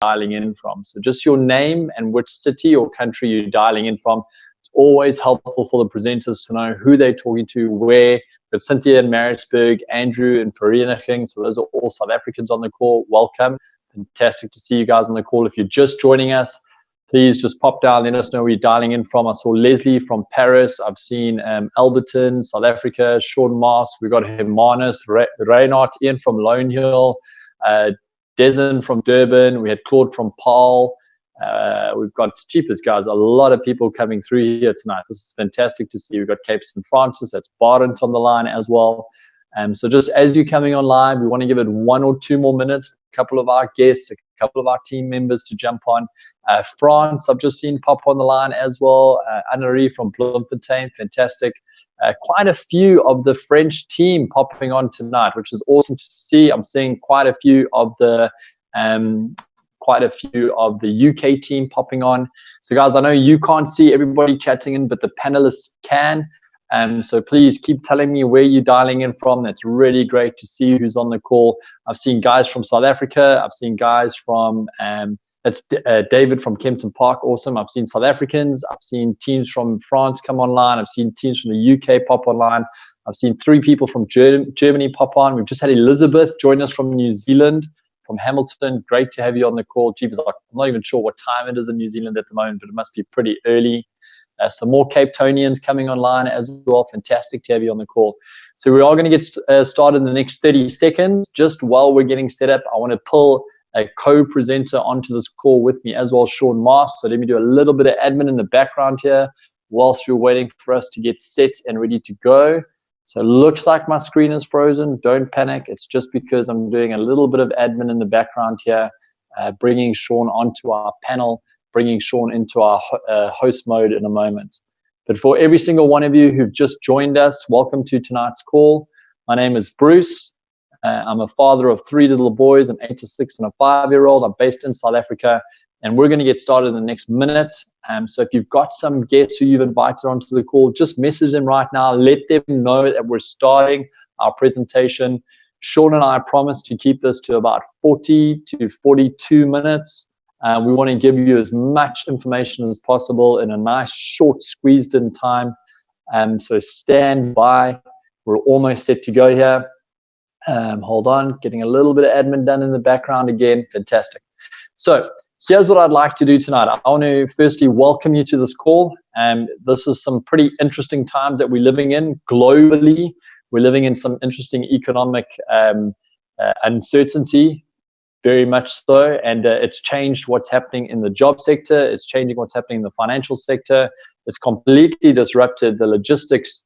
dialing in from. So just your name and which city or country you're dialing in from. It's always helpful for the presenters to know who they're talking to, where. But Cynthia in Maritzburg, Andrew in Vereeniging, so those are all South Africans on the call. Welcome. Fantastic to see you guys on the call. If you're just joining us, please just pop down, let us know where you're dialing in from. I saw Leslie from Paris. I've seen Alberton, South Africa, Sean Moss. We've got Hermanus, Reynard, Ian from Lone Hill, Dezen from Durban. We had Claude from Paarl. We've got cheapest guys, a lot of people coming through here tonight. This is fantastic to see. We've got Cape St. Francis, that's Barent on the line as well. So just as you're coming on live, we want to give it 1 or 2 more minutes. A couple of our guests, a couple of our team members to jump on. France, I've just seen pop on the line as well. Anne-Marie from Bloemfontein, fantastic. Quite a few of the French team popping on tonight, which is awesome to see. I'm seeing quite a few of the UK team popping on. So guys, I know you can't see everybody chatting in, but the panelists can. So please keep telling me where you're dialing in from. That's really great to see who's on the call. I've seen guys from South Africa. I've seen guys from, that's David from Kempton Park. Awesome. I've seen South Africans. I've seen teams from France come online. I've seen teams from the UK pop online. I've seen 3 people from Germany pop on. We've just had Elizabeth join us from New Zealand, from Hamilton. Great to have you on the call. Jeepers, I'm not even sure what time it is in New Zealand at the moment, but it must be pretty early. Some more Cape Townians coming online as well. Fantastic to have you on the call. So we are going to get started in the next 30 seconds. Just while we're getting set up, I want to pull a co-presenter onto this call with me as well, Sean Moss. So let me do a little bit of admin in the background here whilst you're waiting for us to get set and ready to go. So it looks like my screen is frozen. Don't panic. It's just because I'm doing a little bit of admin in the background here, bringing Sean onto our panel, bringing Sean into our host mode in a moment. But for every single one of you who've just joined us, welcome to tonight's call. My name is Bruce. I'm a father of 3 little boys, an 8, a 6, and a 5-year-old. I'm based in South Africa, and we're going to get started in the next minute. So if you've got some guests who you've invited onto the call, just message them right now. Let them know that we're starting our presentation. Sean and I promise to keep this to about 40 to 42 minutes. We want to give you as much information as possible in a nice, short, squeezed-in time. So stand by. We're almost set to go here. Hold on, getting a little bit of admin done in the background again. Fantastic. So here's what I'd like to do tonight. I want to firstly welcome you to this call. This is some pretty interesting times that we're living in globally. We're living in some interesting economic uncertainty. Very much so, and it's changed what's happening in the job sector. It's changing what's happening in the financial sector. It's completely disrupted the logistics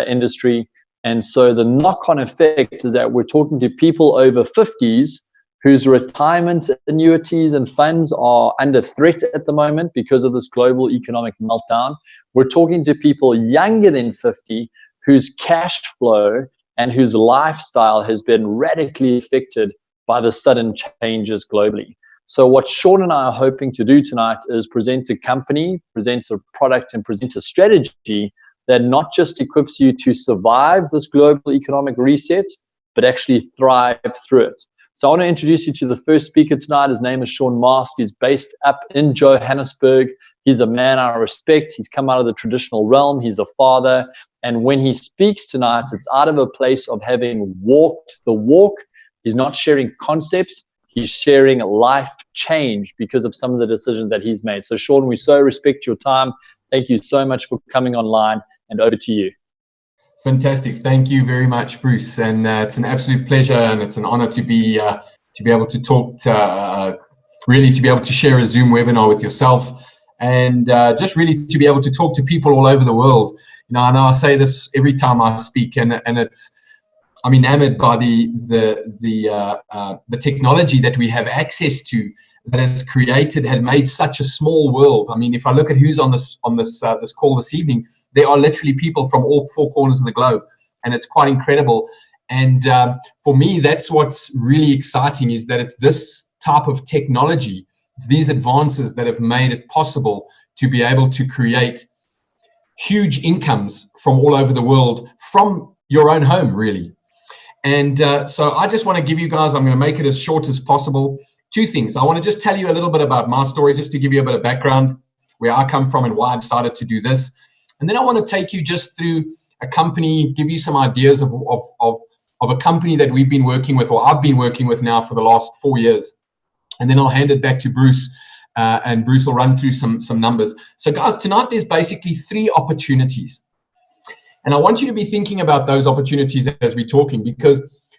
industry. And so the knock-on effect is that we're talking to people over 50s whose retirement annuities and funds are under threat at the moment because of this global economic meltdown. We're talking to people younger than 50 whose cash flow and whose lifestyle has been radically affected by the sudden changes globally. So what Sean and I are hoping to do tonight is present a company, present a product, and present a strategy that not just equips you to survive this global economic reset, but actually thrive through it. So I want to introduce you to the first speaker tonight. His name is Sean Moss. He's based up in Johannesburg. He's a man I respect. He's come out of the traditional realm. He's a father. And when he speaks tonight, it's out of a place of having walked the walk. He's not sharing concepts. He's sharing life change because of some of the decisions that he's made. So Sean, we so respect your time. Thank you so much for coming online, and over to you. Fantastic. Thank you very much, Bruce. And it's an absolute pleasure, and it's an honor to be able to talk really to be able to share a Zoom webinar with yourself, and just really to be able to talk to people all over the world. You know, I know I say this every time I speak, and I'm enamored by the technology that we have access to, that has made such a small world. I mean, if I look at who's on this call this evening, there are literally people from all 4 corners of the globe, and it's quite incredible. And for me, that's what's really exciting, is that it's this type of technology, it's these advances that have made it possible to be able to create huge incomes from all over the world, from your own home, really. And so I just want to give you guys, I'm going to make it as short as possible. two things. I want to just tell you a little bit about my story, just to give you a bit of background, where I come from and why I decided to do this. And then I want to take you just through a company, give you some ideas of a company that we've been working with, or I've been working with now for the last 4 years. And then I'll hand it back to Bruce, and Bruce will run through some numbers. So guys, tonight there's basically 3 opportunities. And I want you to be thinking about those opportunities as we're talking, because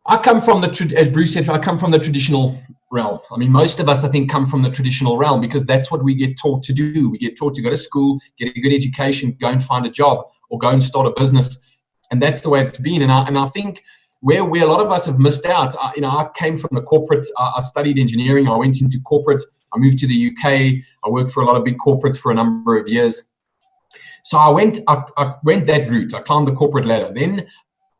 I come from as Bruce said, I come from the traditional realm. I mean, most of us, I think, come from the traditional realm because that's what we get taught to do. We get taught to go to school, get a good education, go and find a job, or go and start a business. And that's the way it's been. And I think where a lot of us have missed out, I came from the corporate, I studied engineering, I went into corporate, I moved to the UK, I worked for a lot of big corporates for a number of years. So I went that route, I climbed the corporate ladder. Then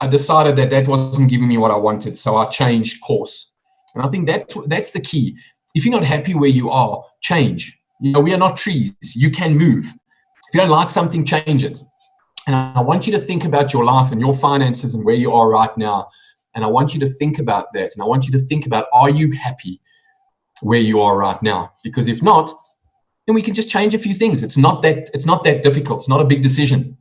I decided that wasn't giving me what I wanted, so I changed course. And I think that's the key. If you're not happy where you are, change. We are not trees. You can move. If you don't like something, change it. And I want you to think about your life and your finances and where you are right now. And I want you to think about that. And I want you to think about, are you happy where you are right now? Because if not, then we can just change a few things. It's not that difficult. It's not a big decision.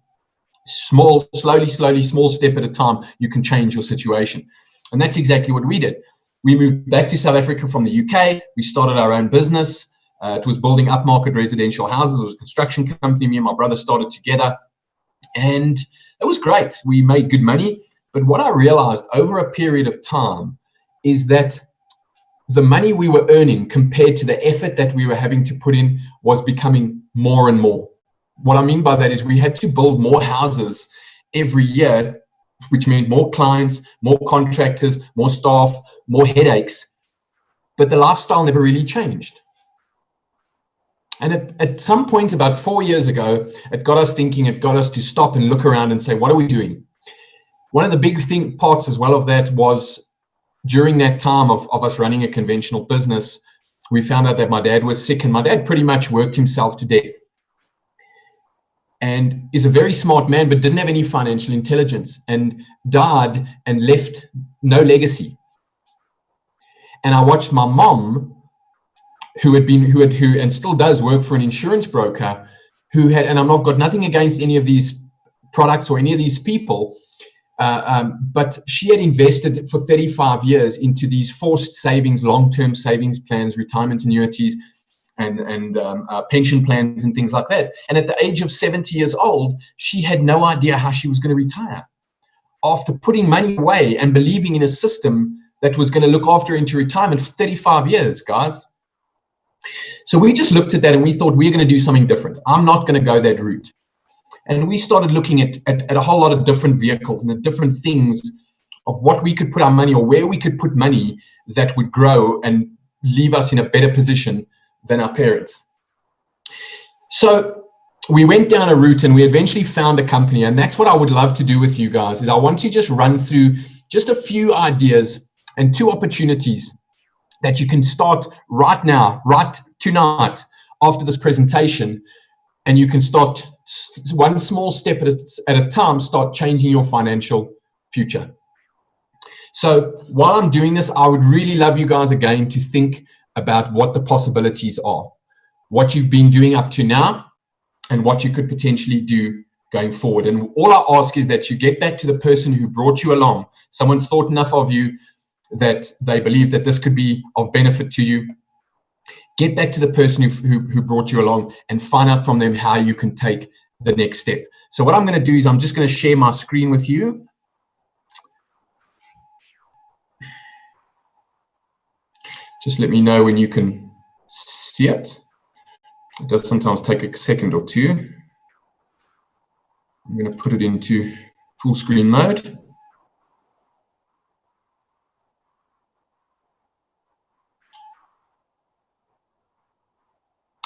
Slowly, small step at a time, you can change your situation. And that's exactly what we did. We moved back to South Africa from the UK. We started our own business. It was building upmarket residential houses. It was a construction company. Me and my brother started together. And it was great. We made good money. But what I realized over a period of time is that the money we were earning compared to the effort that we were having to put in was becoming more and more. What I mean by that is we had to build more houses every year, which meant more clients, more contractors, more staff, more headaches. But the lifestyle never really changed. And at some point about 4 years ago, it got us thinking, it got us to stop and look around and say, what are we doing? One of the big parts as well of that was during that time of us running a conventional business, we found out that my dad was sick, and my dad pretty much worked himself to death. And is a very smart man, but didn't have any financial intelligence, and died and left no legacy. And I watched my mom, who and still does work for an insurance broker, and I've got nothing against any of these products or any of these people, but she had invested for 35 years into these forced savings, long-term savings plans, retirement annuities, and pension plans and things like that. And at the age of 70 years old, she had no idea how she was going to retire after putting money away and believing in a system that was going to look after her into retirement for 35 years, guys. So we just looked at that and we thought, we're going to do something different. I'm not going to go that route. And we started looking at a whole lot of different vehicles and at different things of what we could put our money, or where we could put money that would grow and leave us in a better position than our parents. So we went down a route and we eventually found a company, and that's what I would love to do with you guys. Is I want to just run through just a few ideas and 2 opportunities that you can start right now, right tonight after this presentation, and you can start one small step at a time, start changing your financial future. So while I'm doing this, I would really love you guys again to think about what the possibilities are, what you've been doing up to now, and what you could potentially do going forward. And all I ask is that you get back to the person who brought you along. Someone's thought enough of you that they believe that this could be of benefit to you. Get back to the person who brought you along and find out from them how you can take the next step. So what I'm going to do is I'm just going to share my screen with you. Just let me know when you can see it. It does sometimes take a second or 2. I'm going to put it into full screen mode.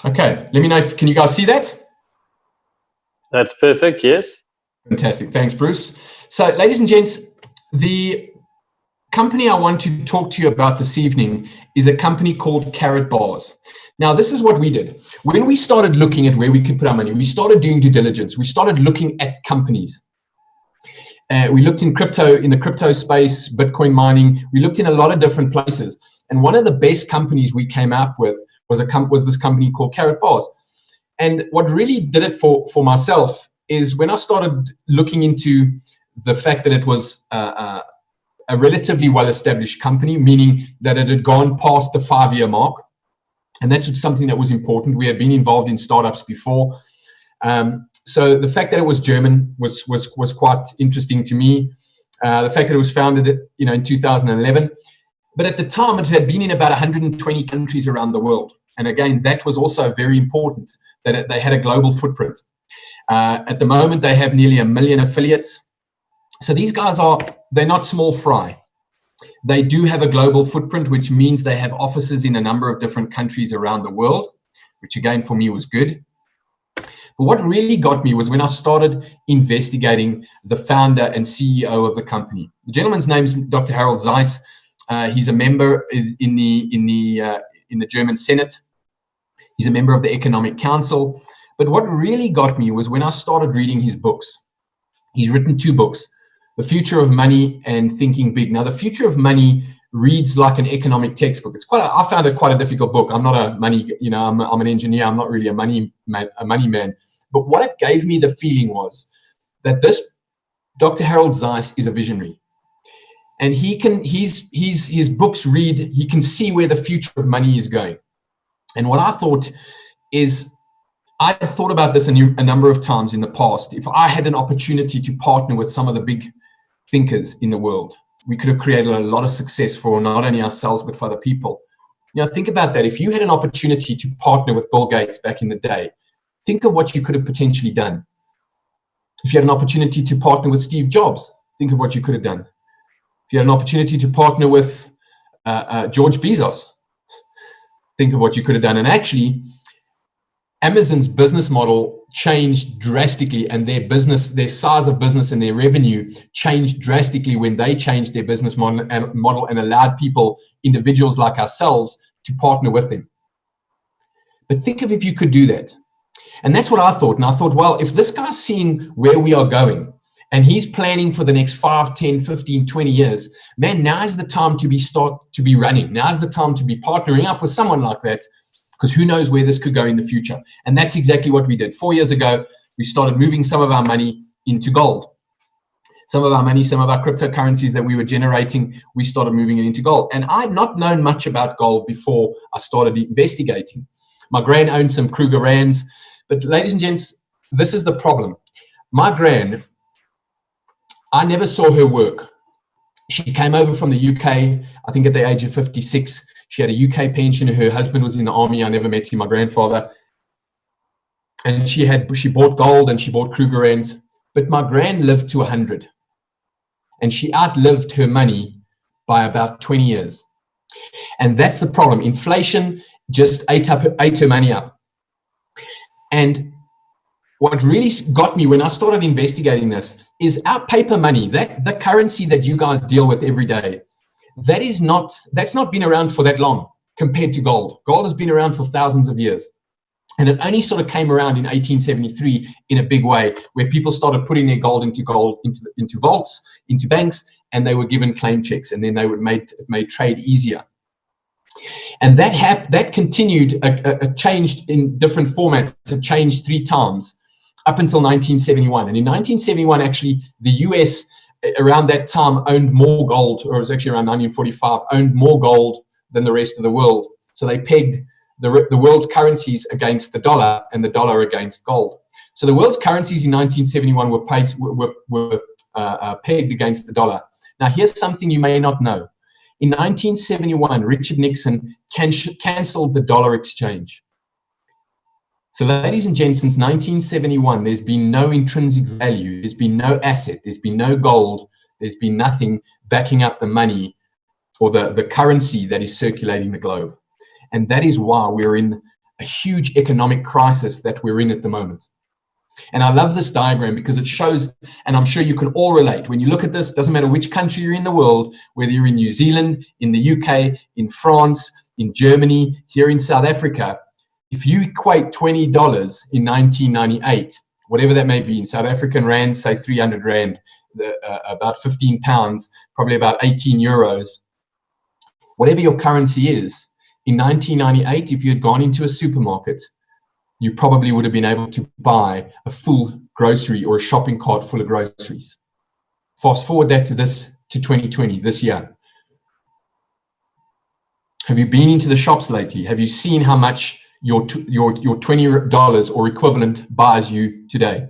Okay, let me know can you guys see that? That's perfect, yes. Fantastic, thanks, Bruce. So, ladies and gents, the company I want to talk to you about this evening is a company called KaratBars. Now, this is what we did. When we started looking at where we could put our money, we started doing due diligence. We started looking at companies. We looked in the crypto space, Bitcoin mining. We looked in a lot of different places. And one of the best companies we came up with was this company called KaratBars. And what really did it for myself is when I started looking into the fact that it was a relatively well-established company, meaning that it had gone past the 5-year mark. And that's something that was important. We had been involved in startups before. So the fact that it was German was quite interesting to me. The fact that it was founded, in 2011. But at the time, it had been in about 120 countries around the world. And again, that was also very important, that they had a global footprint. At the moment, they have nearly 1 million affiliates. So these guys they're not small fry. They do have a global footprint, which means they have offices in a number of different countries around the world, which again, for me was good. But what really got me was when I started investigating the founder and CEO of the company. The gentleman's name is Dr. Harold Zeiss. He's a member in the German Senate. He's a member of the Economic Council. But what really got me was when I started reading his books. He's written 2 books, The Future of Money and Thinking Big. Now, The Future of Money reads like an economic textbook. I found it quite a difficult book. I'm not a money, I'm an engineer. I'm not really a money man. But what it gave me the feeling was that this Dr. Harold Zeiss is a visionary. And his books read, he can see where the future of money is going. And what I thought is, I had thought about this a number of times in the past. If I had an opportunity to partner with some of the big thinkers in the world, we could have created a lot of success for not only ourselves, but for other people. Think about that. If you had an opportunity to partner with Bill Gates back in the day, think of what you could have potentially done. If you had an opportunity to partner with Steve Jobs, think of what you could have done. If you had an opportunity to partner with George Bezos, think of what you could have done. And actually, Amazon's business model changed drastically, and their size of business and their revenue changed drastically when they changed their business model and allowed individuals like ourselves, to partner with them. But think of if you could do that. And that's what I thought. And I thought, well, if this guy's seeing where we are going, and he's planning for the next 5, 10, 15, 20 years, man, now is the time to be running. Now is the time to be partnering up with someone like that, because who knows where this could go in the future. And that's exactly what we did. 4 years ago, we started moving some of our money into gold. Some of our cryptocurrencies that we were generating, we started moving it into gold. And I had not known much about gold before I started investigating. My gran owned some Kruger Rands. But ladies and gents, this is the problem. My gran, I never saw her work. She came over from the UK, I think at the age of 56. She had a UK pension. Her husband was in the army. I never met him, my grandfather. And she bought gold and she bought Kruger Rands. But my gran lived to 100. And she outlived her money by about 20 years. And that's the problem. Inflation just ate her money up. And what really got me when I started investigating this is our paper money, the currency that you guys deal with every day, that's not been around for that long compared to gold. Gold has been around for thousands of years. And it only sort of came around in 1873 in a big way, where people started putting their gold into vaults, into banks, and they were given claim checks, and then they would made trade easier. And that continued, changed in different formats. It changed 3 times up until 1971. And in 1971, actually, the US around that time owned more gold, or it was actually around 1945, owned more gold than the rest of the world. So they pegged the world's currencies against the dollar and the dollar against gold. So the world's currencies in 1971 were pegged against the dollar. Now, here's something you may not know. In 1971, Richard Nixon cancelled the dollar exchange. So ladies and gents, since 1971, there's been no intrinsic value, there's been no asset, there's been no gold, there's been nothing backing up the money or the currency that is circulating the globe. And that is why we're in a huge economic crisis that we're in at the moment. And I love this diagram because it shows, and I'm sure you can all relate, when you look at this, doesn't matter which country you're in the world, whether you're in New Zealand, in the UK, in France, in Germany, here in South Africa, if you equate $20 in 1998, whatever that may be, in South African rand, say 300 rand, about 15 pounds, probably about 18 euros. whatever your currency is, in 1998, if you had gone into a supermarket, you probably would have been able to buy a full grocery or a shopping cart full of groceries. Fast forward that to 2020, this year. Have you been into the shops lately? Have you seen how much your $20 or equivalent buys you today?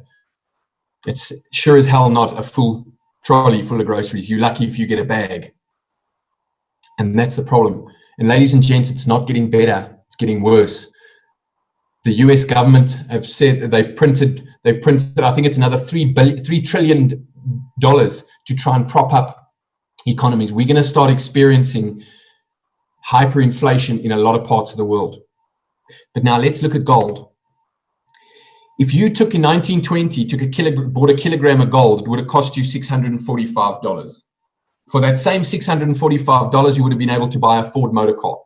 It's sure as hell not a full trolley full of groceries. You're lucky if you get a bag. And that's the problem. And ladies and gents, it's not getting better. It's getting worse. The US government have said they've printed, I think it's another $3 trillion to try and prop up economies. We're going to start experiencing hyperinflation in a lot of parts of the world. But now let's look at gold. If you took in 1920, bought a kilogram of gold, it would have cost you $645. For that same $645, you would have been able to buy a Ford motor car.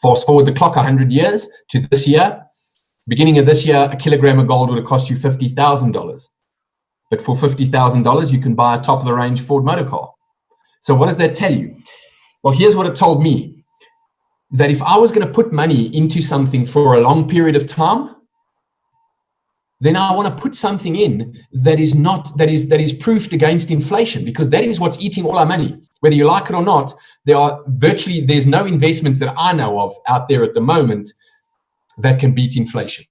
Fast forward the clock 100 years to this year. Beginning of this year, a kilogram of gold would have cost you $50,000. But for $50,000, you can buy a top-of-the-range Ford motor car. So what does that tell you? Well, here's what it told me. That if I was going to put money into something for a long period of time, then I want to put something in that is proofed against inflation, because that is what's eating all our money. Whether you like it or not, there's no investments that I know of out there at the moment that can beat inflation.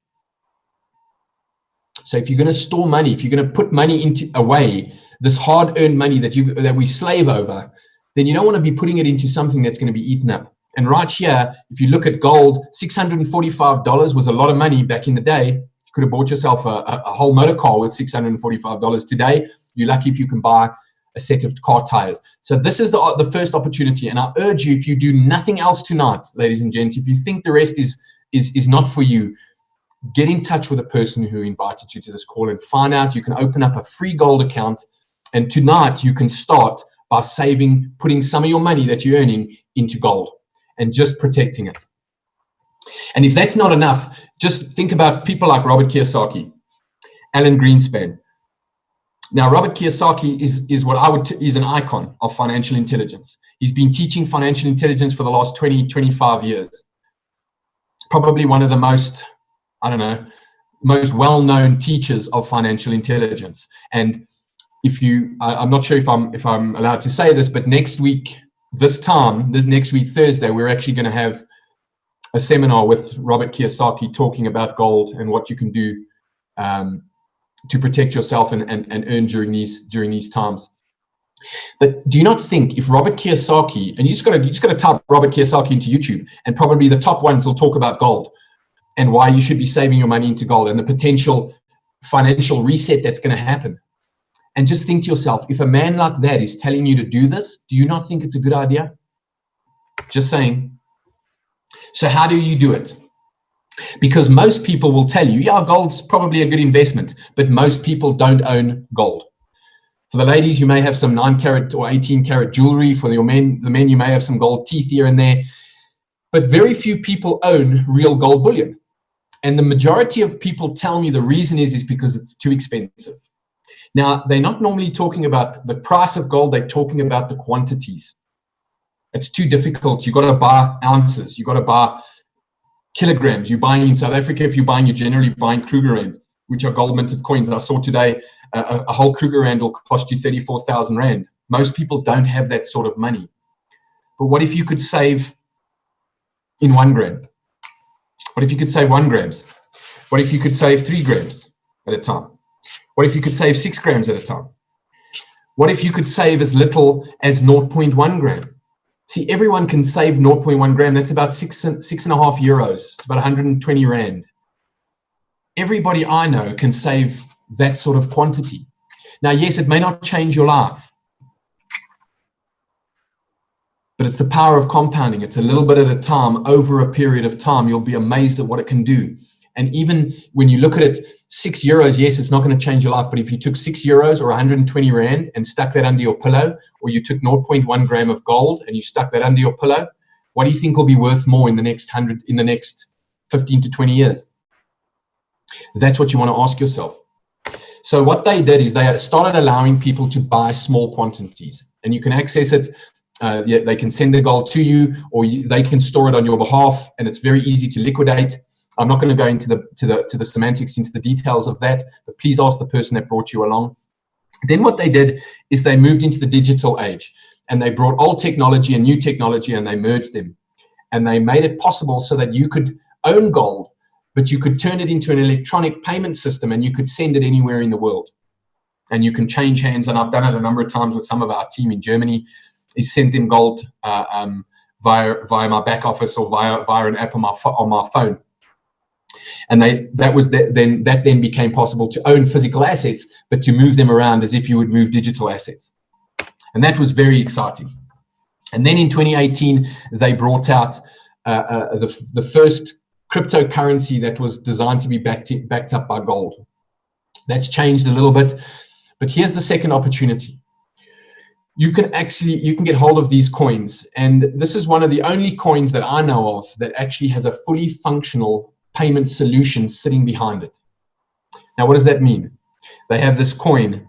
So if you're going to store money, if you're going to put money away, this hard-earned money that we slave over, then you don't want to be putting it into something that's going to be eaten up. And right here, if you look at gold, $645 was a lot of money back in the day. You could have bought yourself a whole motor car with $645. Today, you're lucky if you can buy a set of car tires. So this is the first opportunity. And I urge you, if you do nothing else tonight, ladies and gents, if you think the rest is not for you, get in touch with the person who invited you to this call and find out. You can open up a free gold account. And tonight you can start by saving, putting some of your money that you're earning into gold and just protecting it. And if that's not enough, just think about people like Robert Kiyosaki, Alan Greenspan. Now, Robert Kiyosaki is an icon of financial intelligence. He's been teaching financial intelligence for the last 20, 25 years. Probably one of the most well-known teachers of financial intelligence. And I'm not sure if I'm allowed to say this, but next week, next week, Thursday, we're actually going to have a seminar with Robert Kiyosaki talking about gold and what you can do to protect yourself and earn during these times. But do you not think if Robert Kiyosaki, and you just got to type Robert Kiyosaki into YouTube, and probably the top ones will talk about gold and why you should be saving your money into gold and the potential financial reset that's going to happen. And just think to yourself, if a man like that is telling you to do this, do you not think it's a good idea? Just saying. So how do you do it? Because most people will tell you, yeah, gold's probably a good investment, but most people don't own gold. For the ladies, you may have some 9-carat or 18-carat jewelry. For the men, you may have some gold teeth here and there. But very few people own real gold bullion. And the majority of people tell me the reason is because it's too expensive. Now, they're not normally talking about the price of gold. They're talking about the quantities. It's too difficult. You've got to buy ounces. You've got to buy kilograms. You're buying in South Africa. If you're generally buying Krugerrand, which are gold minted coins. I saw today a whole Krugerrand will cost you 34,000 Rand. Most people don't have that sort of money. But what if you could save in 1 gram? What if you could save 1 grams? What if you could save 3 grams at a time? What if you could save 6 grams at a time? What if you could save as little as 0.1 gram? See, everyone can save 0.1 gram. That's about 6.5 euros. It's about 120 Rand. Everybody I know can save that sort of quantity. Now, yes, it may not change your life, but it's the power of compounding. It's a little bit at a time, over a period of time. You'll be amazed at what it can do. And even when you look at it, 6 euros, yes, it's not going to change your life. But if you took 6 euros or 120 Rand and stuck that under your pillow, or you took 0.1 gram of gold and you stuck that under your pillow, what do you think will be worth more in the next 15 to 20 years? That's what you want to ask yourself. So what they did is they started allowing people to buy small quantities, and you can access it They can send the gold to you, or they can store it on your behalf, and it's very easy to liquidate. I'm not going to go into the semantics, into the details of that, but please ask the person that brought you along. Then what they did is they moved into the digital age, and they brought old technology and new technology, and they merged them, and they made it possible so that you could own gold, but you could turn it into an electronic payment system, and you could send it anywhere in the world, and you can change hands. And I've done it a number of times with some of our team in Germany. Is sent them gold via my back office or via an app on my phone, and that then became possible to own physical assets, but to move them around as if you would move digital assets, and that was very exciting. And then in 2018, they brought out the first cryptocurrency that was designed to be backed up by gold. That's changed a little bit, but here's the second opportunity. You can get hold of these coins, and this is one of the only coins that I know of that actually has a fully functional payment solution sitting behind it. Now, what does that mean? They have this coin,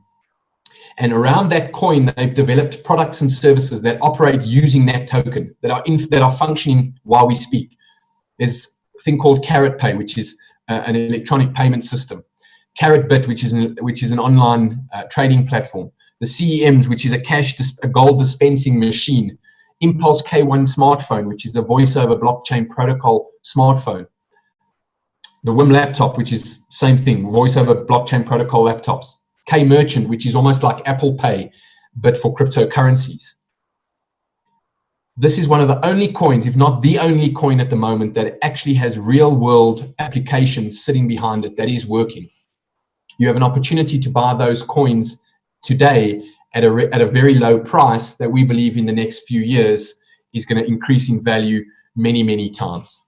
and around that coin, they've developed products and services that operate using that token, that are functioning while we speak. There's a thing called KaratPay, which is an electronic payment system. KaratBit, which is an online trading platform. The CEMs, which is a gold dispensing machine. Impulse K1 smartphone, which is a voice over blockchain protocol smartphone. The WIM laptop, which is same thing, voice over blockchain protocol laptops. K Merchant, which is almost like Apple Pay, but for cryptocurrencies. This is one of the only coins, if not the only coin at the moment, that actually has real world applications sitting behind it that is working. You have an opportunity to buy those coins today at a very low price that we believe in the next few years is going to increase in value many, many times.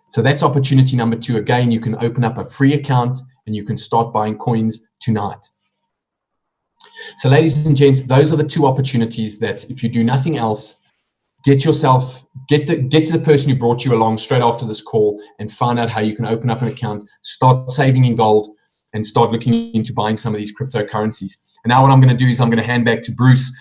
So that's opportunity number 2. Again, you can open up a free account and you can start buying coins tonight. So ladies and gents, those are the 2 opportunities that if you do nothing else, get to the person who brought you along straight after this call and find out how you can open up an account, start saving in gold, and start looking into buying some of these cryptocurrencies. And now what I'm going to do is I'm going to hand back to Bruce.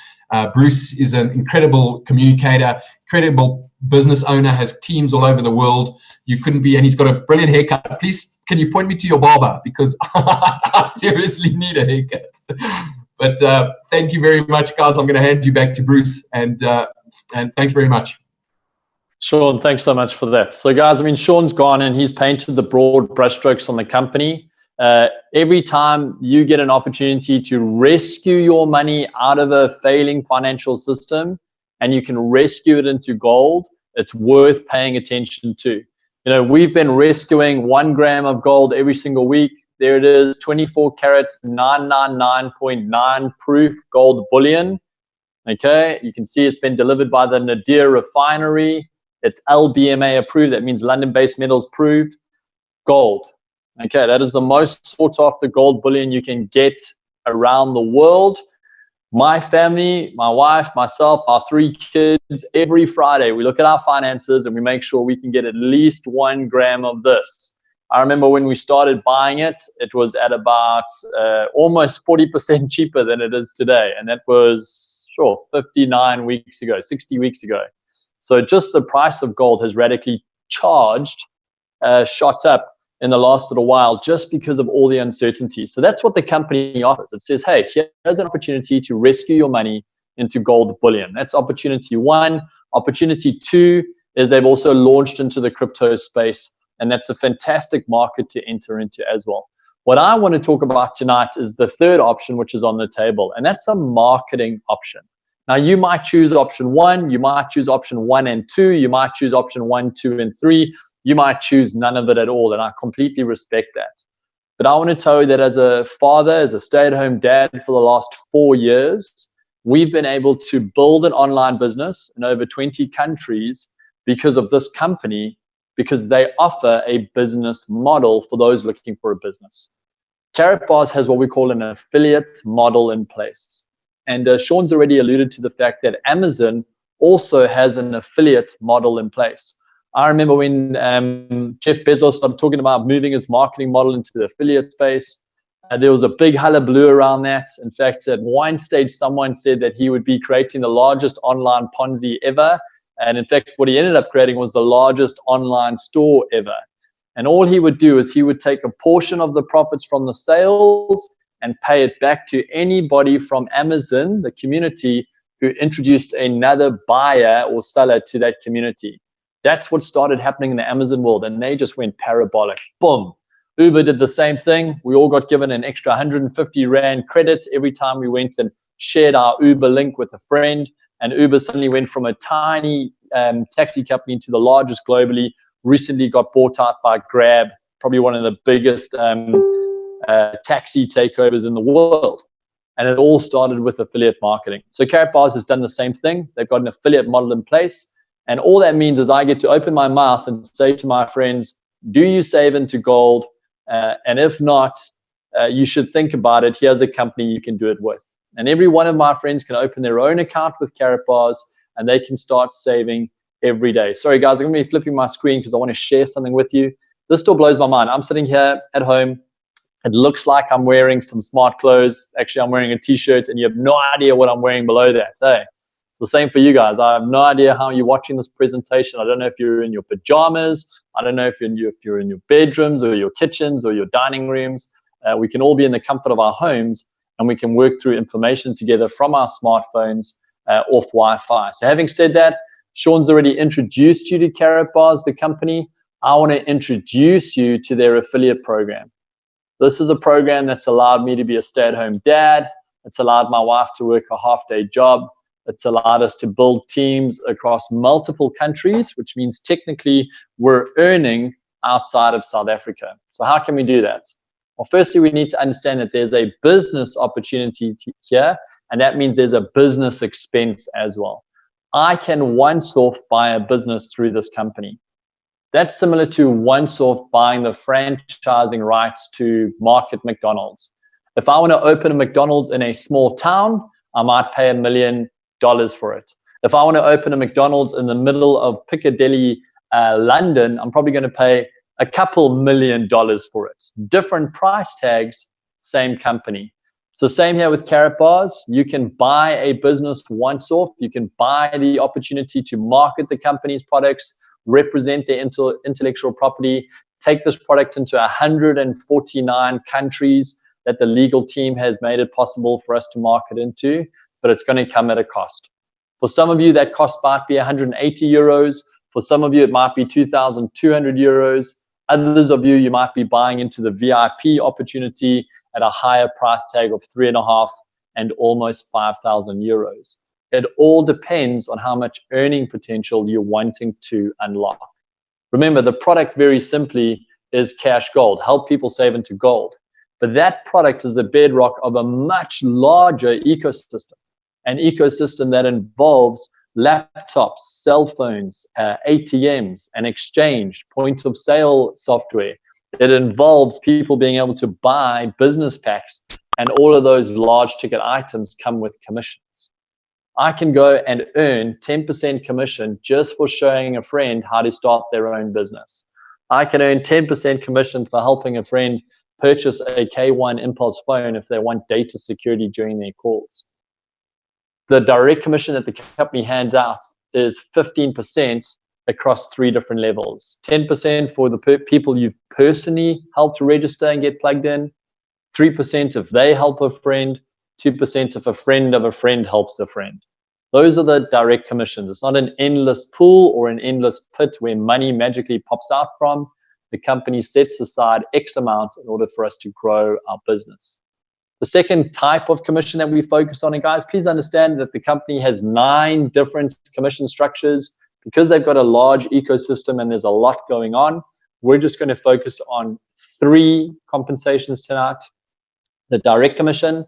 Bruce is an incredible communicator, incredible business owner, has teams all over the world. You couldn't be, and he's got a brilliant haircut. Please, can you point me to your barber? Because I seriously need a haircut. But thank you very much, guys. I'm going to hand you back to Bruce, and thanks very much. Sean, thanks so much for that. So guys, I mean, Sean's gone and he's painted the broad brushstrokes on the company. Every time you get an opportunity to rescue your money out of a failing financial system and you can rescue it into gold, it's worth paying attention to. You know, we've been rescuing 1 gram of gold every single week. There it is, 24 carats, 999.9 proof gold bullion. Okay, you can see it's been delivered by the Nadir refinery. It's LBMA approved. That means London Base Metals approved. Gold. Okay, that is the most sought after gold bullion you can get around the world. My family, my wife, myself, our 3 kids, every Friday we look at our finances and we make sure we can get at least 1 gram of this. I remember when we started buying it, it was at about almost 40% cheaper than it is today. And that was, 59 weeks ago, 60 weeks ago. So just the price of gold has radically shot up in the last little while just because of all the uncertainty. So that's what the company offers. It says, hey, here's an opportunity to rescue your money into gold bullion. That's opportunity 1. Opportunity 2 is they've also launched into the crypto space, and that's a fantastic market to enter into as well. What I want to talk about tonight is the third option, which is on the table, and that's a marketing option. Now, you might choose option 1, you might choose option 1 and 2, you might choose option 1, 2, and 3. You might choose none of it at all, and I completely respect that. But I want to tell you that as a father, as a stay-at-home dad for the last 4 years, we've been able to build an online business in over 20 countries because of this company, because they offer a business model for those looking for a business. KaratBars has what we call an affiliate model in place. And Sean's already alluded to the fact that Amazon also has an affiliate model in place. I remember when Jeff Bezos started talking about moving his marketing model into the affiliate space, There was a big hullabaloo around that. In fact, at one stage, someone said that he would be creating the largest online Ponzi ever. And in fact, what he ended up creating was the largest online store ever. And all he would do is he would take a portion of the profits from the sales and pay it back to anybody from Amazon, the community, who introduced another buyer or seller to that community. That's what started happening in the Amazon world, and they just went parabolic. Boom. Uber did the same thing. We all got given an extra 150 Rand credit every time we went and shared our Uber link with a friend. And Uber suddenly went from a tiny taxi company to the largest globally. Recently got bought out by Grab, probably one of the biggest taxi takeovers in the world. And it all started with affiliate marketing. So KaratBars has done the same thing. They've got an affiliate model in place. And all that means is I get to open my mouth and say to my friends, do you save into gold? And if not, you should think about it. Here's a company you can do it with. And every one of my friends can open their own account with KaratBars, and they can start saving every day. Sorry, guys, I'm going to be flipping my screen because I want to share something with you. This still blows my mind. I'm sitting here at home. It looks like I'm wearing some smart clothes. Actually, I'm wearing a T-shirt, and you have no idea what I'm wearing below that. Hey, it's the same for you guys. I have no idea how you're watching this presentation. I don't know if you're in your pajamas. I don't know if you're in your bedrooms or your kitchens or your dining rooms. We can all be in the comfort of our homes, and we can work through information together from our smartphones off Wi-Fi. So having said that, Sean's already introduced you to KaratBars, the company. I want to introduce you to their affiliate program. This is a program that's allowed me to be a stay-at-home dad. It's allowed my wife to work a half-day job. It's allowed us to build teams across multiple countries, which means technically we're earning outside of South Africa. So how can we do that? Well, firstly, we need to understand that there's a business opportunity here, and that means there's a business expense as well. I can once-off buy a business through this company. That's similar to once-off buying the franchising rights to market McDonald's. If I want to open a McDonald's in a small town, I might pay $1 million for it. If I want to open a McDonald's in the middle of Piccadilly, London, I'm probably going to pay a couple $1 million for it. Different price tags, same company. So same here with KaratBars. You can buy a business once off. You can buy the opportunity to market the company's products, represent their intellectual property, take this product into 149 countries that the legal team has made it possible for us to market into, but it's going to come at a cost. For some of you, that cost might be 180 euros. For some of you, it might be 2,200 euros. Others of you, you might be buying into the VIP opportunity at a higher price tag of 3.5 and almost 5,000 euros. It all depends on how much earning potential you're wanting to unlock. Remember, the product very simply is cash gold, help people save into gold. But that product is the bedrock of a much larger ecosystem, an ecosystem that involves laptops, cell phones, ATMs, an exchange, point of sale software. It involves people being able to buy business packs, and all of those large ticket items come with commissions. I can go and earn 10% commission just for showing a friend how to start their own business. I can earn 10% commission for helping a friend purchase a K1 Impulse phone if they want data security during their calls. The direct commission that the company hands out is 15% across 3 different levels. 10% for the people you've personally helped to register and get plugged in, 3% if they help a friend, 2% if a friend of a friend helps a friend. Those are the direct commissions. It's not an endless pool or an endless pit where money magically pops out from. The company sets aside X amount in order for us to grow our business. The second type of commission that we focus on, and guys, please understand that the company has 9 different commission structures. Because they've got a large ecosystem and there's a lot going on, we're just going to focus on 3 compensations tonight: the direct commission,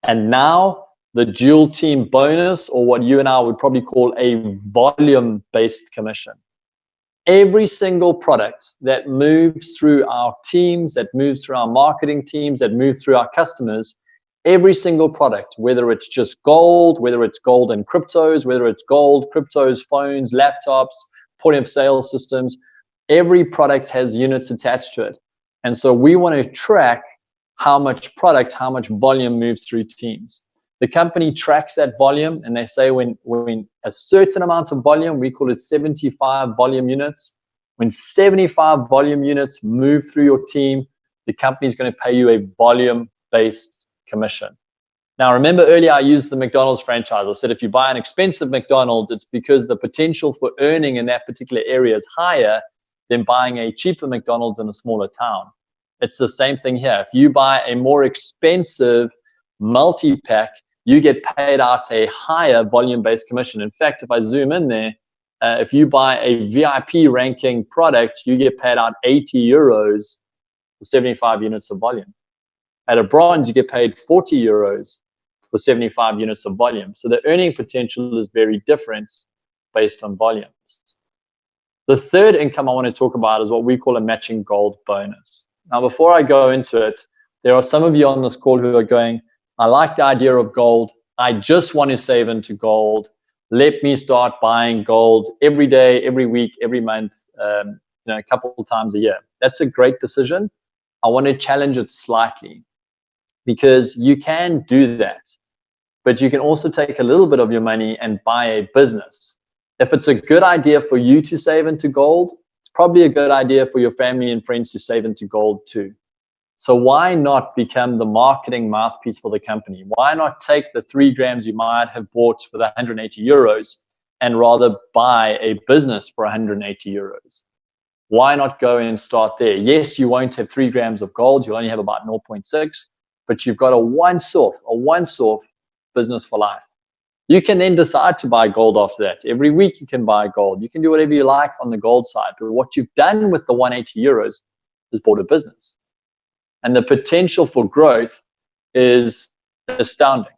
and now the dual team bonus, or what you and I would probably call a volume-based commission. Every single product that moves through our teams, that moves through our marketing teams, that moves through our customers, every single product, whether it's just gold, whether it's gold and cryptos, whether it's gold, cryptos, phones, laptops, point of sale systems, every product has units attached to it. And so we want to track how much product, how much volume moves through teams. The company tracks that volume, and they say when a certain amount of volume, we call it 75 volume units, when 75 volume units move through your team, the company is going to pay you a volume-based commission. Now, remember earlier I used the McDonald's franchise. I said if you buy an expensive McDonald's, it's because the potential for earning in that particular area is higher than buying a cheaper McDonald's in a smaller town. It's the same thing here. If you buy a more expensive multi-pack, you get paid out a higher volume-based commission. In fact, if I zoom in there, if you buy a VIP ranking product, you get paid out 80 euros for 75 units of volume. At a bronze, you get paid 40 euros for 75 units of volume. So the earning potential is very different based on volumes. The third income I want to talk about is what we call a matching gold bonus. Now, before I go into it, there are some of you on this call who are going, I like the idea of gold. I just want to save into gold. Let me start buying gold every day, every week, every month, a couple of times a year. That's a great decision. I want to challenge it slightly, because you can do that, but you can also take a little bit of your money and buy a business. If it's a good idea for you to save into gold, it's probably a good idea for your family and friends to save into gold too. So why not become the marketing mouthpiece for the company? Why not take the 3 grams you might have bought for the 180 euros and rather buy a business for 180 euros? Why not go and start there? Yes, you won't have 3 grams of gold. You'll only have about 0.6, but you've got a once-off business for life. You can then decide to buy gold after that. Every week you can buy gold. You can do whatever you like on the gold side. But what you've done with the 180 euros is bought a business. And the potential for growth is astounding.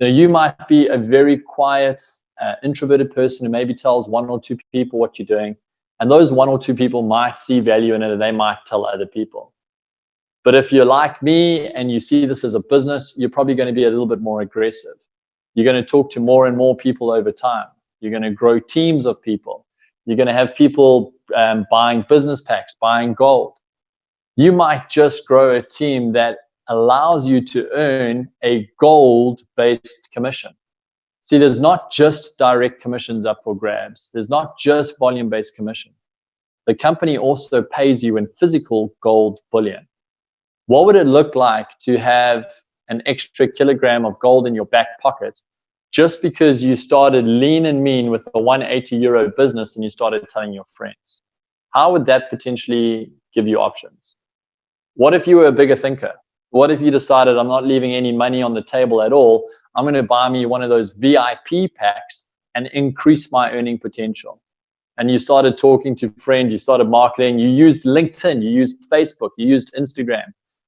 You might be a very quiet, introverted person who maybe tells 1 or 2 people what you're doing. And those 1 or 2 people might see value in it and they might tell other people. But if you're like me and you see this as a business, you're probably going to be a little bit more aggressive. You're going to talk to more and more people over time. You're going to grow teams of people. You're going to have people buying business packs, buying gold. You might just grow a team that allows you to earn a gold-based commission. See, there's not just direct commissions up for grabs. There's not just volume-based commission. The company also pays you in physical gold bullion. What would it look like to have an extra kilogram of gold in your back pocket just because you started lean and mean with a 180 euro business and you started telling your friends? How would that potentially give you options? What if you were a bigger thinker? What if you decided, I'm not leaving any money on the table at all. I'm going to buy me one of those VIP packs and increase my earning potential. And you started talking to friends, you started marketing, you used LinkedIn, you used Facebook, you used Instagram.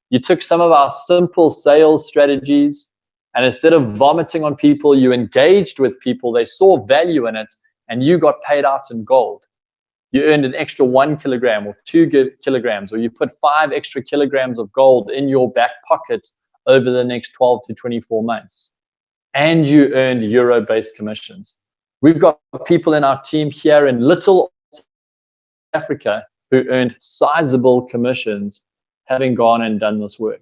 You took some of our simple sales strategies, and instead of vomiting on people, you engaged with people, they saw value in it, and you got paid out in gold. You earned an extra 1 kilogram or 2 kilograms, or you put 5 extra kilograms of gold in your back pocket over the next 12 to 24 months. And you earned euro-based commissions. We've got people in our team here in little Africa who earned sizable commissions having gone and done this work.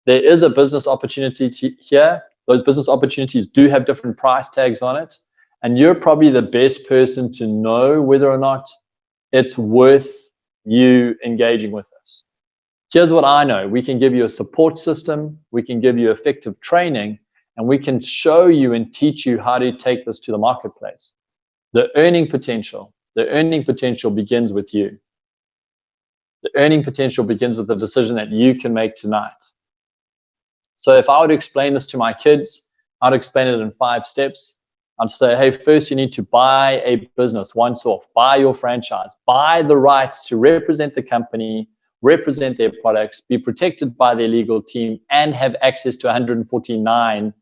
There is a business opportunity here. Those business opportunities do have different price tags on it. And you're probably the best person to know whether or not it's worth you engaging with us. Here's what I know. We can give you a support system. We can give you effective training. And we can show you and teach you how to take this to the marketplace. The earning potential begins with you. The earning potential begins with the decision that you can make tonight. So if I were to explain this to my kids, I'd explain it in 5 steps. I'd say, hey, first you need to buy a business once off, buy your franchise, buy the rights to represent the company, represent their products, be protected by their legal team, and have access to 149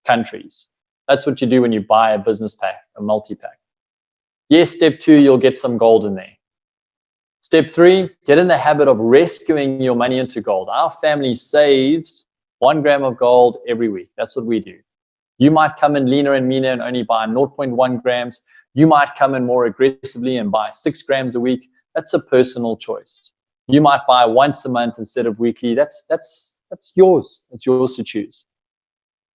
countries. That's what you do when you buy a business pack, a multi-pack. Yes, step 2, you'll get some gold in there. Step 3, get in the habit of rescuing your money into gold. Our family saves 1 gram of gold every week. That's what we do. You might come in leaner and meaner and only buy 0.1 grams. You might come in more aggressively and buy 6 grams a week. That's a personal choice. You might buy once a month instead of weekly. That's yours. It's yours to choose.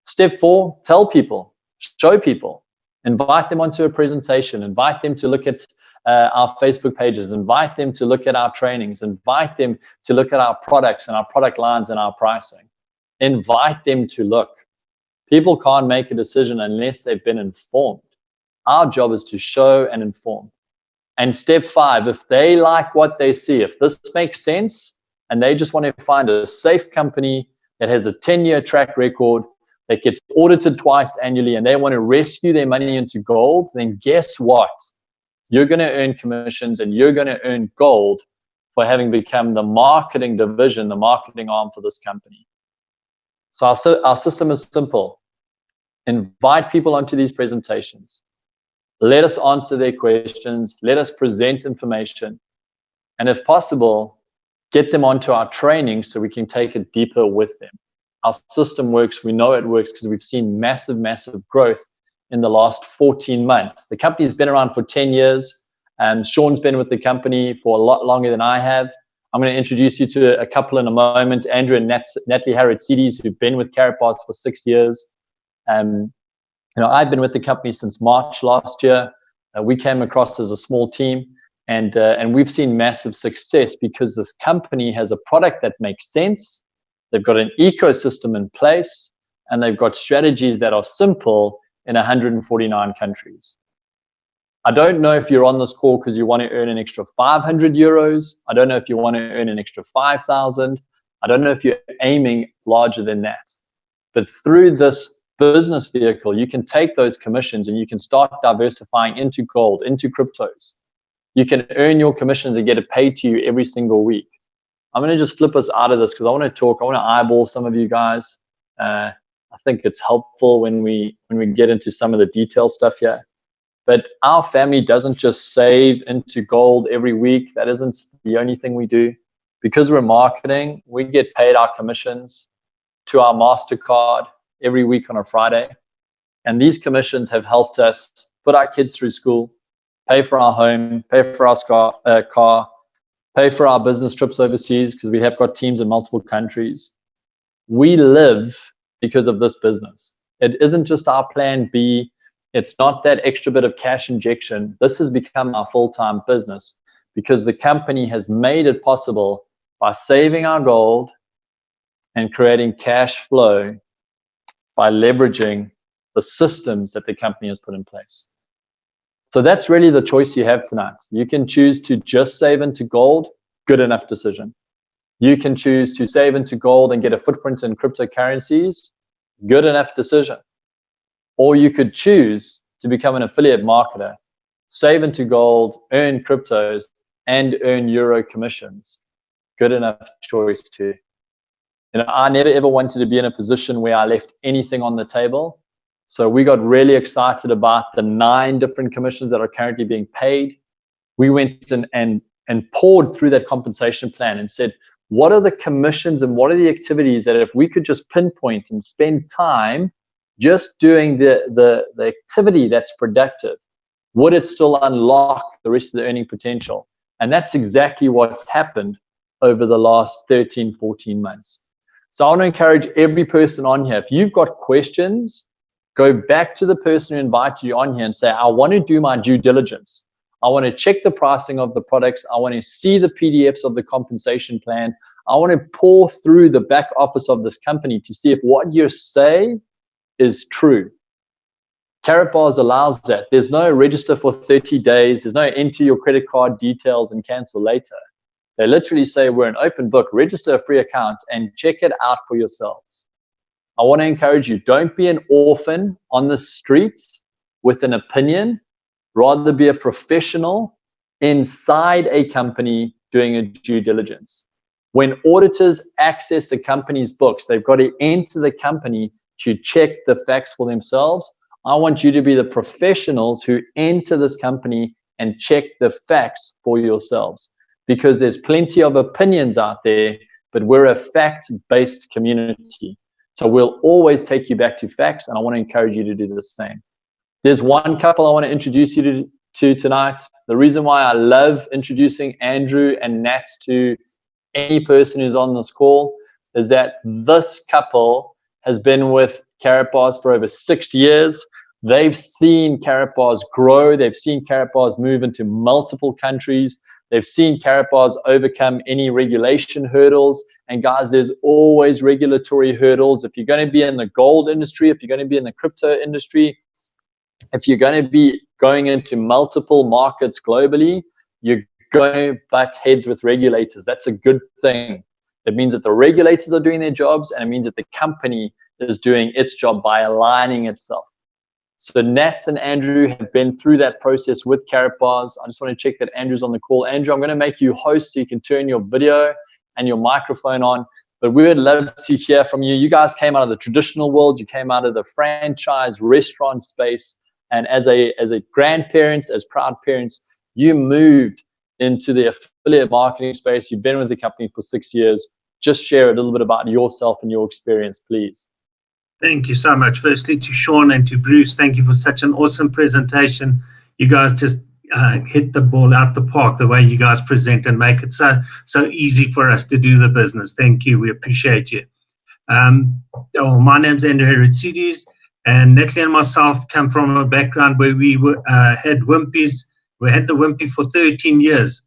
Step 4, tell people, show people, invite them onto a presentation, invite them to look at our Facebook pages, invite them to look at our trainings, invite them to look at our products and our product lines and our pricing. Invite them to look. People can't make a decision unless they've been informed. Our job is to show and inform. And step 5, if they like what they see, if this makes sense, and they just want to find a safe company that has a 10-year track record, that gets audited twice annually, and they want to rescue their money into gold, then guess what? You're going to earn commissions and you're going to earn gold for having become the marketing division, the marketing arm for this company. So our system is simple. Invite people onto these presentations. Let us answer their questions. Let us present information. And if possible, get them onto our training so we can take it deeper with them. Our system works. We know it works because we've seen massive, massive growth in the last 14 months. The company's been around for 10 years. Sean's been with the company for a lot longer than I have. I'm going to introduce you to a couple in a moment, Andrew and Natalie Harrod-Cedes, who've been with KaratBars for 6 years. I've been with the company since March last year. We came across as a small team, and we've seen massive success because this company has a product that makes sense. They've got an ecosystem in place, and they've got strategies that are simple in 149 countries. I don't know if you're on this call because you want to earn an extra 500 euros. I don't know if you want to earn an extra 5,000. I don't know if you're aiming larger than that. But through this business vehicle, you can take those commissions and you can start diversifying into gold, into cryptos. You can earn your commissions and get it paid to you every single week. I'm going to just flip us out of this because I want to talk. I want to eyeball some of you guys. I think it's helpful when we get into some of the detail stuff here. But our family doesn't just save into gold every week. That isn't the only thing we do. Because we're marketing, we get paid our commissions to our MasterCard every week on a Friday. And these commissions have helped us put our kids through school, pay for our home, pay for our car, pay for our business trips overseas because we have got teams in multiple countries. We live because of this business. It isn't just our plan B. It's not that extra bit of cash injection. This has become our full-time business because the company has made it possible by saving our gold and creating cash flow by leveraging the systems that the company has put in place. So that's really the choice you have tonight. You can choose to just save into gold, good enough decision. You can choose to save into gold and get a footprint in cryptocurrencies, good enough decision. Or you could choose to become an affiliate marketer, save into gold, earn cryptos, and earn euro commissions. Good enough choice too. I never ever wanted to be in a position where I left anything on the table. So we got really excited about the 9 different commissions that are currently being paid. We went and poured through that compensation plan and said, what are the commissions and what are the activities that if we could just pinpoint and spend time just doing the activity that's productive, would it still unlock the rest of the earning potential? And that's exactly what's happened over the last 13, 14 months. So I want to encourage every person on here, if you've got questions, go back to the person who invited you on here and say, I want to do my due diligence. I want to check the pricing of the products. I want to see the PDFs of the compensation plan. I want to pour through the back office of this company to see if what you say is true. KaratBars allows that. There's no register for 30 days. There's no enter your credit card details and cancel later. They literally say we're an open book, register a free account and check it out for yourselves. I want to encourage you, don't be an orphan on the street with an opinion. Rather be a professional inside a company doing a due diligence. When auditors access a company's books, they've got to enter the company to check the facts for themselves. I want you to be the professionals who enter this company and check the facts for yourselves, because there's plenty of opinions out there, but we're a fact-based community. So we'll always take you back to facts, and I want to encourage you to do the same. There's one couple I want to introduce you to tonight. The reason why I love introducing Andrew and Nat to any person who's on this call is that this couple has been with KaratBars for over 6 years. They've seen KaratBars grow. They've seen KaratBars move into multiple countries. They've seen KaratBars overcome any regulation hurdles. And guys, there's always regulatory hurdles. If you're going to be in the gold industry, if you're going to be in the crypto industry, if you're going to be going into multiple markets globally, you're going to butt heads with regulators. That's a good thing. It means that the regulators are doing their jobs, and it means that the company is doing its job by aligning itself. So Nats and Andrew have been through that process with KaratBars. I just want to check that Andrew's on the call. Andrew, I'm going to make you host so you can turn your video and your microphone on. But we would love to hear from you. You guys came out of the traditional world. You came out of the franchise restaurant space. And as a grandparents, as proud parents, you moved into the affiliate marketing space. You've been with the company for 6 years. Just share a little bit about yourself and your experience, please. Thank you so much. Firstly, to Sean and to Bruce, thank you for such an awesome presentation. You guys just hit the ball out the park the way you guys present and make it so easy for us to do the business. Thank you. We appreciate you. My name's Andrew Heritzidis, and Natalie and myself come from a background where we had Wimpies. We had the Wimpy for 13 years.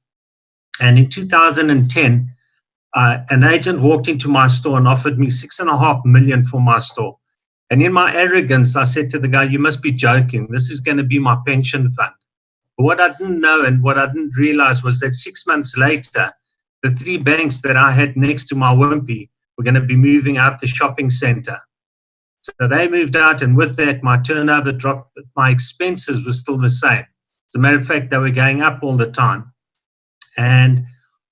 And in 2010, an agent walked into my store and offered me $6.5 million for my store. And in my arrogance, I said to the guy, "You must be joking. This is going to be my pension fund." But what I didn't know and what I didn't realize was that 6 months later, the 3 banks that I had next to my Wimpy were going to be moving out the shopping center. So they moved out, and with that, my turnover dropped, but my expenses were still the same. As a matter of fact, they were going up all the time. And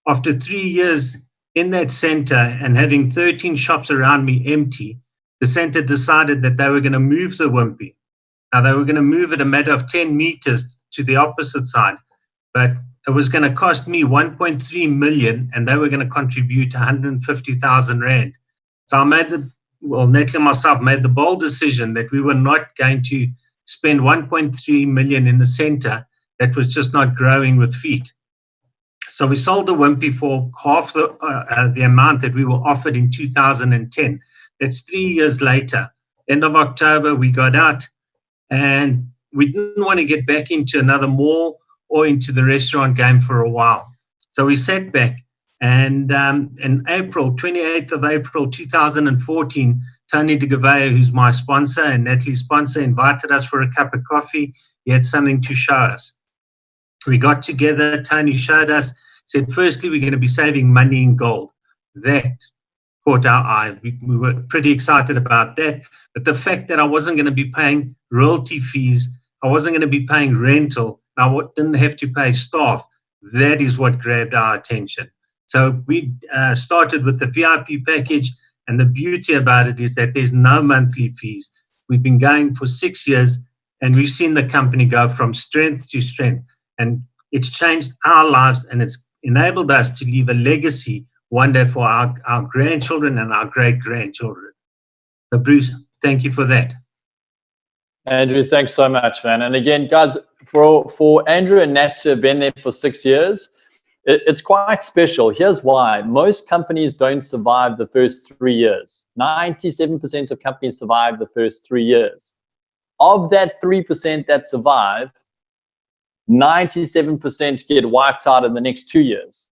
after 3 years in that center and having 13 shops around me empty, the center decided that they were going to move the Wimpy. Now, they were going to move it a matter of 10 meters to the opposite side, but it was going to cost me 1.3 million, and they were going to contribute 150,000 Rand. So I Natalie and myself made the bold decision that we were not going to spend 1.3 million in a center that was just not growing with feet. So we sold the Wimpy for half the amount that we were offered in 2010. That's 3 years later. End of October, we got out, and we didn't want to get back into another mall or into the restaurant game for a while. So we sat back, and in April, 28th of April 2014, Tony de Gavea, who's my sponsor and Natalie's sponsor, invited us for a cup of coffee. He had something to show us. We got together, Tony showed us, said, firstly, we're going to be saving money in gold. That caught our eye. We were pretty excited about that. But the fact that I wasn't going to be paying royalty fees, I wasn't going to be paying rental, I didn't have to pay staff, that is what grabbed our attention. So we started with the VIP package, and the beauty about it is that there's no monthly fees. We've been going for 6 years, and we've seen the company go from strength to strength. And it's changed our lives, and it's enabled us to leave a legacy one day for our grandchildren and our great-grandchildren. So Bruce, thank you for that. Andrew, thanks so much, man. And again, guys, for Andrew and Nat who have been there for 6 years, it's quite special. Here's why. Most companies don't survive the first 3 years. 97% of companies survive the first 3 years. Of that 3% that survive, 97% get wiped out in the next 2 years.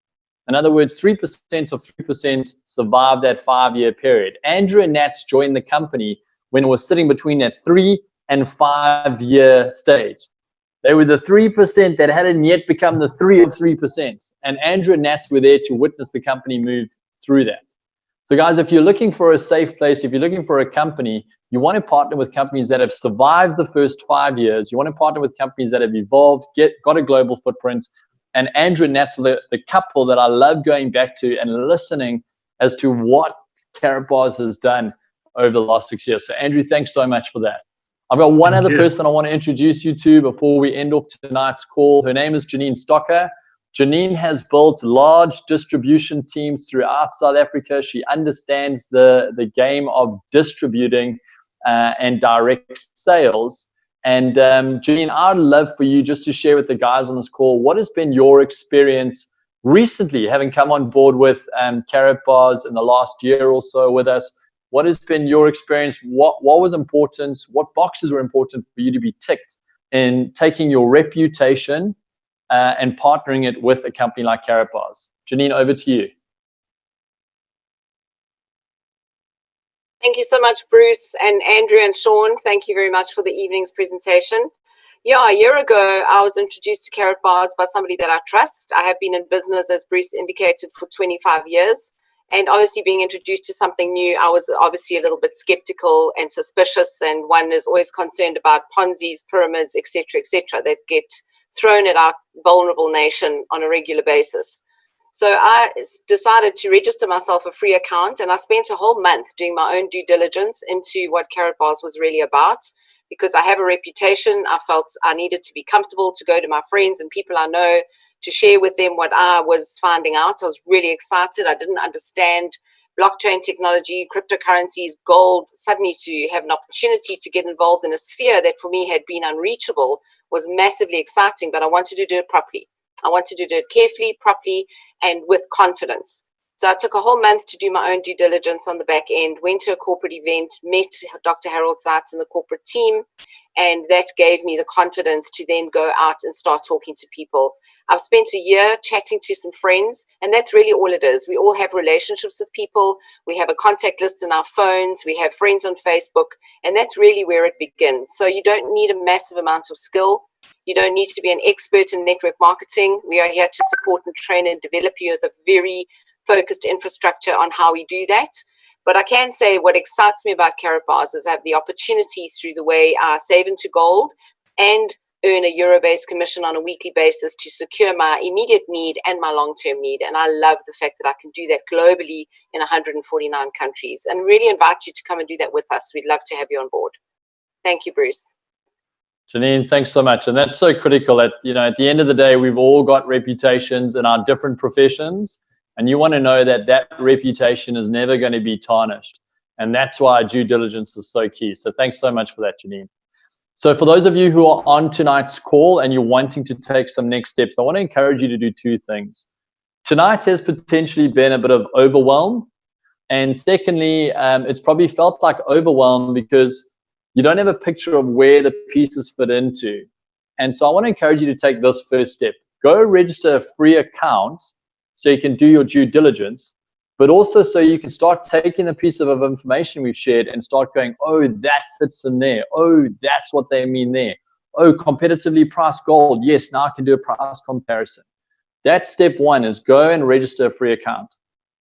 In other words, 3% of 3% survive that 5-year period. Andrew and Nat joined the company when it was sitting between that 3 and 5 year stage. They were the 3% that hadn't yet become the 3 of 3%. And Andrew and Nat were there to witness the company move through that. So guys, if you're looking for a safe place, if you're looking for a company, you want to partner with companies that have survived the first 5 years. You want to partner with companies that have evolved, got a global footprint. And Andrew and Nat are the couple that I love going back to and listening as to what KaratBars has done over the last 6 years. So Andrew, thanks so much for that. I've got one other person I want to introduce you to before we end off tonight's call. Her name is Janine Stocker. Janine has built large distribution teams throughout South Africa. She understands the game of distributing and direct sales. And Janine, I'd love for you just to share with the guys on this call, what has been your experience recently, having come on board with KaratBars in the last year or so with us, what has been your experience? What was important? What boxes were important for you to be ticked in taking your reputation and partnering it with a company like KaratBars? Janine, over to you. Thank you so much, Bruce and Andrew and Sean. Thank you very much for the evening's presentation. Yeah, a year ago, I was introduced to KaratBars by somebody that I trust. I have been in business, as Bruce indicated, for 25 years. And obviously being introduced to something new, I was obviously a little bit skeptical and suspicious. And one is always concerned about Ponzi's, pyramids, etc., that get thrown at our vulnerable nation on a regular basis. So I decided to register myself a free account, and I spent a whole month doing my own due diligence into what KaratBars was really about. Because I have a reputation, I felt I needed to be comfortable to go to my friends and people I know to share with them what I was finding out. I was really excited. I didn't understand blockchain technology, cryptocurrencies, gold. Suddenly to have an opportunity to get involved in a sphere that for me had been unreachable was massively exciting, but I wanted to do it properly. I wanted to do it carefully, properly, and with confidence. So I took a whole month to do my own due diligence on the back end, went to a corporate event, met Dr. Harold Zeitz and the corporate team, and that gave me the confidence to then go out and start talking to people. I've spent a year chatting to some friends, and that's really all it is. We all have relationships with people. We have a contact list in our phones. We have friends on Facebook, and that's really where it begins. So you don't need a massive amount of skill. You don't need to be an expert in network marketing. We are here to support and train and develop you as a very focused infrastructure on how we do that. But I can say what excites me about KaratBars is I have the opportunity through the way I save into gold and earn a euro-based commission on a weekly basis to secure my immediate need and my long-term need. And I love the fact that I can do that globally in 149 countries, and really invite you to come and do that with us. We'd love to have you on board. Thank you, Bruce. Janine, thanks so much. And that's so critical that, at the end of the day, we've all got reputations in our different professions. And you want to know that that reputation is never going to be tarnished. And that's why due diligence is so key. So thanks so much for that, Janine. So for those of you who are on tonight's call and you're wanting to take some next steps, I want to encourage you to do two things. Tonight has potentially been a bit of overwhelm. And secondly, it's probably felt like overwhelm because you don't have a picture of where the pieces fit into. And so I want to encourage you to take this first step. Go register a free account so you can do your due diligence, but also so you can start taking the piece of information we've shared and start going, oh, that fits in there. Oh, that's what they mean there. Oh, competitively priced gold. Yes, now I can do a price comparison. That's step one, is go and register a free account.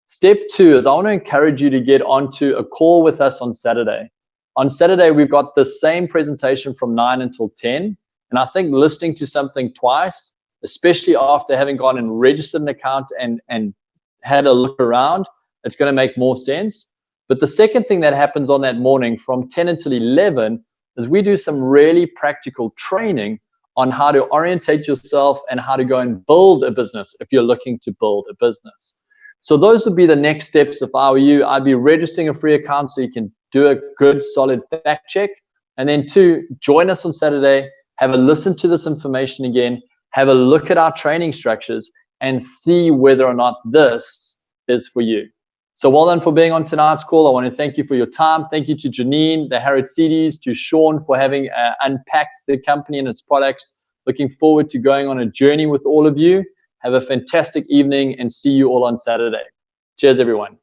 Step two is I want to encourage you to get onto a call with us on Saturday. On Saturday, we've got the same presentation from 9 until 10. And I think listening to something twice, especially after having gone and registered an account and had a look around, it's going to make more sense. But the second thing that happens on that morning from 10 until 11 is we do some really practical training on how to orientate yourself and how to go and build a business if you're looking to build a business. So those would be the next steps. If I were you, I'd be registering a free account so you can do a good, solid fact check. And then two, join us on Saturday, have a listen to this information again, have a look at our training structures and see whether or not this is for you. So well done for being on tonight's call. I want to thank you for your time. Thank you to Janine, the KaratCDs, to Sean for having unpacked the company and its products. Looking forward to going on a journey with all of you. Have a fantastic evening and see you all on Saturday. Cheers, everyone.